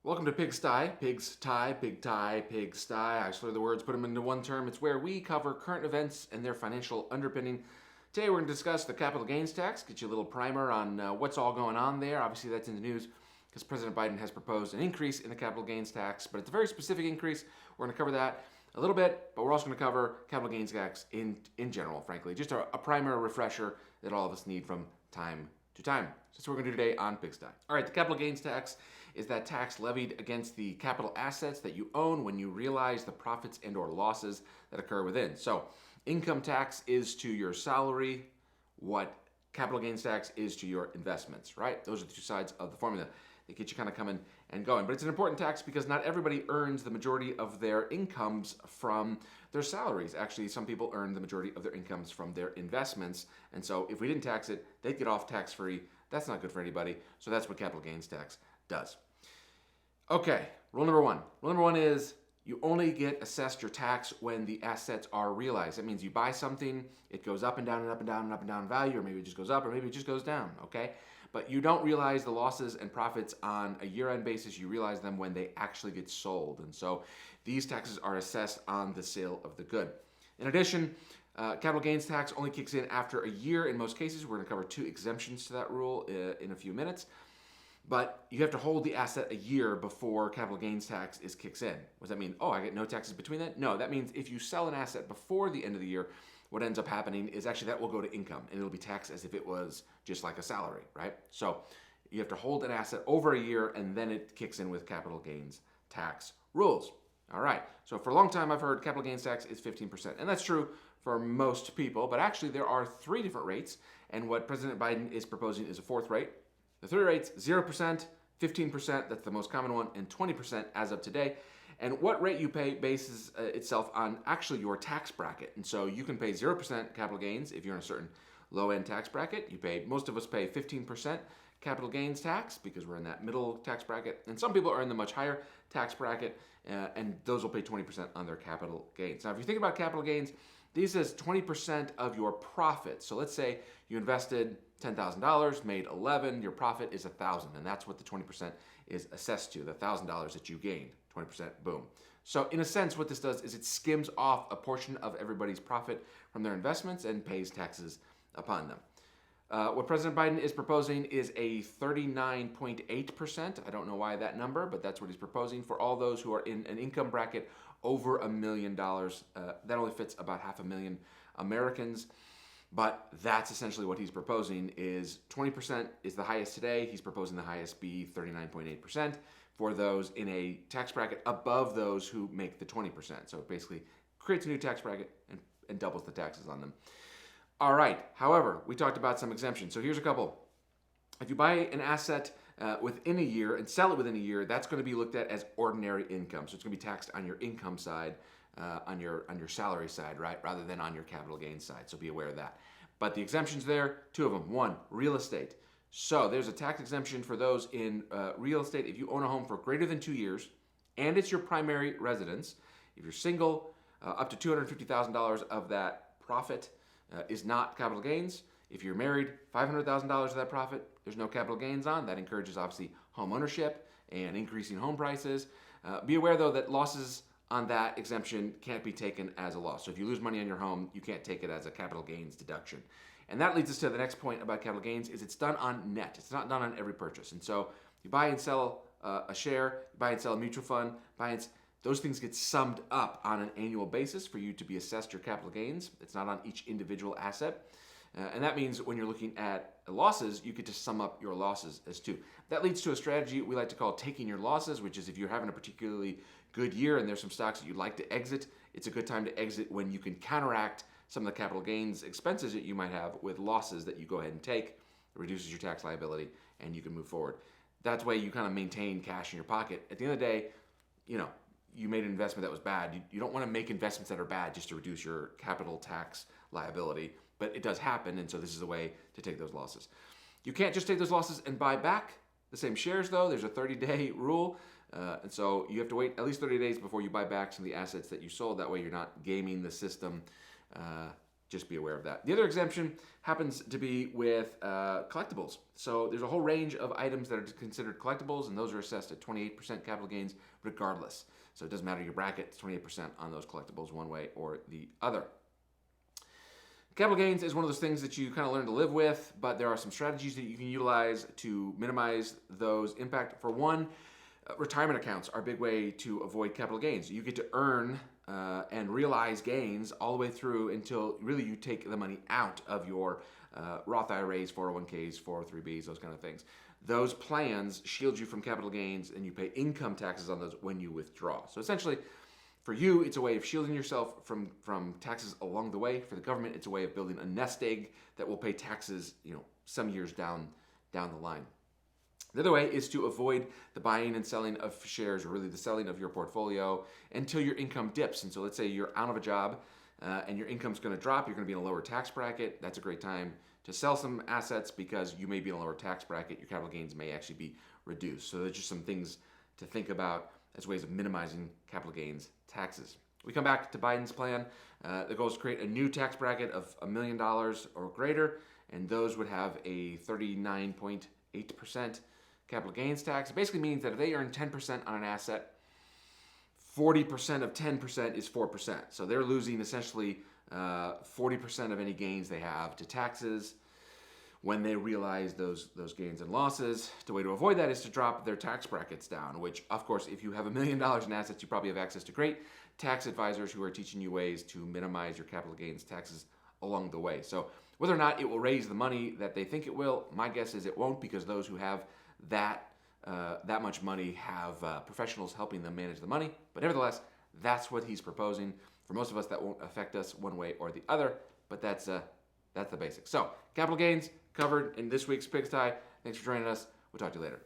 Welcome to Pigsty. Pigsty, pig tie, pigsty. I slur the words, put them into one term. It's where we cover current events and their financial underpinning. Today we're going to discuss the capital gains tax, get you a little primer on what's all going on there. Obviously that's in the news because President Biden has proposed an increase in the capital gains tax, but it's a very specific increase. We're going to cover that a little bit, but we're also going to cover capital gains tax in general, frankly. Just a primer, a refresher that all of us need from time to time. So that's what we're going to do today on Pigsty. All right, the capital gains tax is that tax levied against the capital assets that you own when you realize the profits and or losses that occur within. So income tax is to your salary what capital gains tax is to your investments, right? Those are the two sides of the formula that get you kind of coming and going. But it's an important tax because not everybody earns the majority of their incomes from their salaries. Actually, some people earn the majority of their incomes from their investments. And so if we didn't tax it, they'd get off tax-free. That's not good for anybody. So that's what capital gains tax does. Okay, rule number one. Rule number one is you only get assessed your tax when the assets are realized. That means you buy something, it goes up and down and up and down and up and down in value, or maybe it just goes up, or maybe it just goes down, okay? But you don't realize the losses and profits on a year-end basis. You realize them when they actually get sold. And so these taxes are assessed on the sale of the good. In addition, capital gains tax only kicks in after a year in most cases. We're going to cover two exemptions to that rule in a few minutes. But you have to hold the asset a year before capital gains tax kicks in. What does that mean? Oh, I get no taxes between that? No, that means if you sell an asset before the end of the year, what ends up happening is actually that will go to income and it'll be taxed as if it was just like a salary, right? So you have to hold an asset over a year and then it kicks in with capital gains tax rules. All right, so for a long time I've heard capital gains tax is 15%, and that's true for most people, but actually there are three different rates, and what President Biden is proposing is a fourth rate. The three rates, 0%, 15%, that's the most common one, and 20% as of today. And what rate you pay bases itself on actually your tax bracket. And so you can pay 0% capital gains if you're in a certain low-end tax bracket. Most of us pay 15% capital gains tax because we're in that middle tax bracket. And some people are in the much higher tax bracket, and those will pay 20% on their capital gains. Now, if you think about capital gains, these is 20% of your profit. So let's say you invested $10,000, made 11, your profit is 1,000, and that's what the 20% is assessed to, the $1,000 that you gained, 20%, boom. So in a sense, what this does is it skims off a portion of everybody's profit from their investments and pays taxes upon them. What President Biden is proposing is a 39.8%. I don't know why that number, but that's what he's proposing for all those who are in an income bracket over $1 million. That only fits about 500,000 Americans. But that's essentially what he's proposing is 20% is the highest today. He's proposing the highest be 39.8% for those in a tax bracket above those who make the 20%. So it basically creates a new tax bracket and doubles the taxes on them. All right. However, we talked about some exemptions. So here's a couple. If you buy an asset within a year and sell it within a year, that's going to be looked at as ordinary income. So it's going to be taxed on your income side, on your salary side, right, rather than on your capital gains side. So be aware of that. But the exemptions there, two of them. One, real estate. So there's a tax exemption for those in real estate if you own a home for greater than 2 years and it's your primary residence. If you're single, up to $250,000 of that profit is not capital gains. If you're married, $500,000 of that profit, there's no capital gains on. That encourages, obviously, home ownership and increasing home prices. Be aware, though, that losses on that exemption can't be taken as a loss. So if you lose money on your home, you can't take it as a capital gains deduction. And that leads us to the next point about capital gains is it's done on net. It's not done on every purchase. And so you buy and sell a share, you buy and sell a mutual fund, those things get summed up on an annual basis for you to be assessed your capital gains. It's not on each individual asset. And that means when you're looking at losses, you get to sum up your losses as two. That leads to a strategy we like to call taking your losses, which is if you're having a particularly good year and there's some stocks that you'd like to exit, it's a good time to exit when you can counteract some of the capital gains expenses that you might have with losses that you go ahead and take. It reduces your tax liability and you can move forward. That's why you kind of maintain cash in your pocket. At the end of the day, you made an investment that was bad. You don't want to make investments that are bad just to reduce your capital tax liability, but it does happen, and so this is a way to take those losses. You can't just take those losses and buy back the same shares, though. There's a 30-day rule, and so you have to wait at least 30 days before you buy back some of the assets that you sold. That way you're not gaming the system just be aware of that. The other exemption happens to be with collectibles. So there's a whole range of items that are considered collectibles, and those are assessed at 28% capital gains regardless. So it doesn't matter your bracket, it's 28% on those collectibles one way or the other. Capital gains is one of those things that you kind of learn to live with, but there are some strategies that you can utilize to minimize those impact. For one, retirement accounts are a big way to avoid capital gains. You get to earn and realize gains all the way through until really you take the money out of your Roth IRAs, 401ks, 403bs, those kind of things. Those plans shield you from capital gains, and you pay income taxes on those when you withdraw. So essentially, for you, it's a way of shielding yourself from taxes along the way. For the government, it's a way of building a nest egg that will pay taxes, some years down the line. The other way is to avoid the buying and selling of shares, or really the selling of your portfolio, until your income dips. And so let's say you're out of a job and your income's going to drop. You're going to be in a lower tax bracket. That's a great time to sell some assets because you may be in a lower tax bracket. Your capital gains may actually be reduced. So there's just some things to think about as ways of minimizing capital gains taxes. We come back to Biden's plan. The goal is to create a new tax bracket of $1 million or greater, and those would have a 39.8% capital gains tax. It basically means that if they earn 10% on an asset, 40% of 10% is 4%. So they're losing essentially 40% of any gains they have to taxes when they realize those gains and losses. The way to avoid that is to drop their tax brackets down, which, of course, if you have $1 million in assets, you probably have access to great tax advisors who are teaching you ways to minimize your capital gains taxes along the way. So whether or not it will raise the money that they think it will, my guess is it won't, because those who have that much money have professionals helping them manage the money. But nevertheless, that's what he's proposing. For most of us, that won't affect us one way or the other, but that's the basics. So capital gains covered in this week's Pigsty. Thanks for joining us. We'll talk to you later.